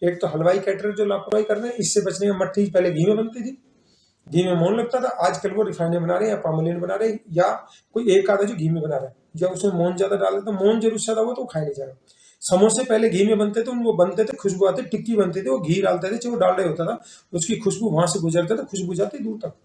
एक तो हलवाई कैटरर जो लापरवाही कर रहे हैं, इससे बचने में मट्ठी पहले घी में बनती थी, घी में मोहन लगता था, आजकल वो रिफाइंड में बना रहे हैं या पामोलिन बना रहे हैं, या कोई एक आधा जो घी में बना रहा है, या उसमें मोहन ज्यादा डाल देता, मोहन जरूर से ज्यादा हुआ तो वो खाया नहीं जाएगा। समोसे पहले घी में बनते थे, वो बनते थे, खुशबू आती, टिक्की बनती थी, वो घी डालते थे, चाहे वो डाल रहे होता था, उसकी खुशबू वहां से गुजरते थे, खुशबू जाती दूर तक।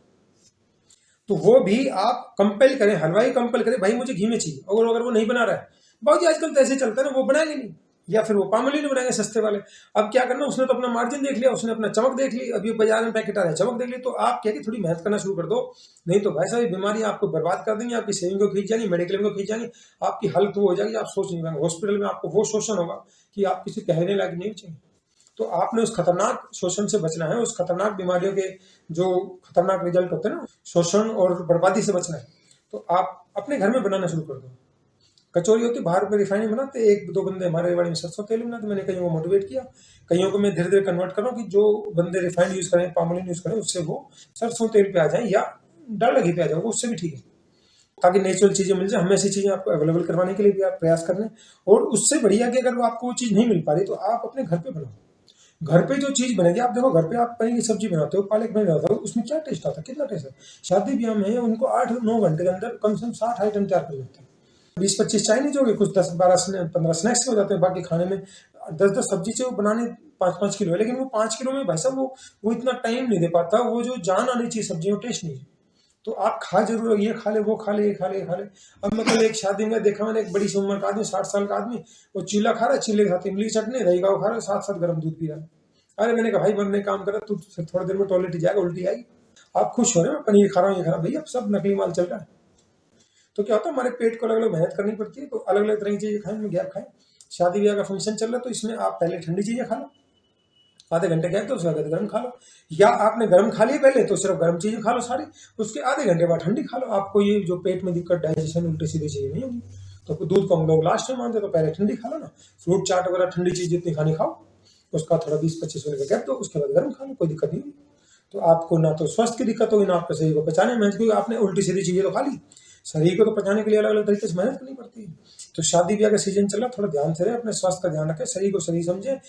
तो वो भी आप कंपेल करें, हलवाई कंपेल करें, भाई मुझे घी में चाहिए, और अगर वो नहीं बना रहा है, बाबूजी आजकल तो ऐसे चलता है ना, वो बनाएंगे नहीं, या फिर वो पामोलिन बनाएंगे सस्ते वाले। अब क्या करना, उसने तो अपना मार्जिन देख लिया, उसने अपना चमक देख ली, अभी बाजार में पैकेट आ रहा है, चमक देख ली, तो आप क्या कि थोड़ी मेहनत करना शुरू कर दो, नहीं तो भाई साहब बीमारी आपको बर्बाद कर देंगी, आपकी सेविंग को खींच जाएंगी, मेडिक्लेम को खींच जाएंगी, आपकी हालत वो हो जाएगी, आप सोच नहीं पाएंगे, हॉस्पिटल में आपको वो शोषण होगा कि आप किसी कहने लायक नहीं चाहिए। तो आपने उस खतरनाक शोषण से बचना है, उस खतरनाक बीमारियों के जो खतरनाक रिजल्ट होते हैं ना, शोषण और बर्बादी से बचना है, तो आप अपने घर में बनाना शुरू कर दो। कचौरी होती बाहर पे रिफाइंड में बनाते, एक दो बंदे हमारे वाड़ी में सरसों तेल में बनाते, मैंने कईयों को मोटिवेट किया, कईयों को मैं धीरे धीरे कन्वर्ट कर रहा हूँ कि जो बंदे रिफाइंड यूज करें, पामोलिन यूज करें, उससे वो सरसों तेल पे आ जाए या डालडा घी पे आ जाओ, उससे भी ठीक है, ताकि नेचुरल चीजें मिल जाए। हमें ऐसी चीजें आपको अवेलेबल करवाने के लिए भी आप प्रयास कर रहे हैं। और उससे बढ़िया कि अगर वो आपको वो चीज नहीं मिल पा रही तो आप अपने घर पे बनाओ। घर पे जो चीज बनेगी, आप देखो घर पे आप पनीर की सब्जी बनाते हो, पालक पनीर बनाते हो, उसमें क्या टेस्ट आता है, कितना टेस्ट है। शादी ब्याह में उनको 8-9 घंटे के अंदर कम से कम 60 आइटम तैयार कर लेते हैं। 20-25 चाइनीज हो गए, कुछ 10-12-15 स्नैक्स हो जाते हैं, बाकी खाने में 10-10 सब्जी से वो बनाने 5-5 किलो है, लेकिन वो 5 किलो में भाई साहब वो इतना टाइम नहीं दे पाता, वो जो जान आनी चाहिए सब्जी में टेस्ट नहीं है। तो आप खा जरूर, ये खा ले, वो खा ले, ये खा ले, ये खा ले। अब मैं कल एक शादी में देखा, मैंने एक बड़ी सी उम्र का आदमी, 60 साल का आदमी, वो चीला खा रहा है, चीले के साथ इमली की चटनी, दही गाँव खा रहा है, साथ साथ गर्म दूध पी रहा है। अरे मैंने कहा भाई बनने काम कर रहा, तू थोड़ी देर में टॉयलेट ही जाएगा, उल्टी आएगी। आप खुश हो रहे हो मैं पनीर खा रहा हूँ, ये खा रहा हूँ, भैया अब सब नकली माल चल रहा है। तो क्या होता है, हमारे पेट को अलग अलग मेहनत करनी पड़ती है, तो अलग अलग तरह की चीजें खाएं, गैप खाएं। शादी ब्याह का फंक्शन चल रहा है, तो इसमें आप पहले ठंडी चीजें खा लो, आधे घंटे गए तो उसके बाद गर्म खा लो, या आपने गर्म खा लिया पहले तो सिर्फ गर्म चीजें खा लो सारी, उसके आधे घंटे बाद ठंडी खा लो। आपको ये जो पेट में दिक्कत, डाइजेशन, उल्टी सीधी चीजें नहीं होगी। तो दूध को हम लोग लास्ट में मानते, तो पहले ठंडी खा लो ना, फ्रूट चाट वगैरह ठंडी चीज जितनी खानी खाओ, उसका थोड़ा 20-25 मिनट का गैप दो, उसके बाद गर्म खा लो, कोई दिक्कत नहीं होगी। तो आपको ना तो स्वास्थ्य की दिक्कत होगी, ना आपके शरीर को पचाने में, क्योंकि आपने उल्टी सीधी चीजें तो खा ली। शरीर को तो पचाने के लिए अलग अलग तरीके से मेहनत करनी पड़ती है। तो शादी ब्याह का सीजन चल रहा है, थोड़ा ध्यान से रहे, अपने स्वास्थ्य का ध्यान रखें, शरीर को शरीर समझे।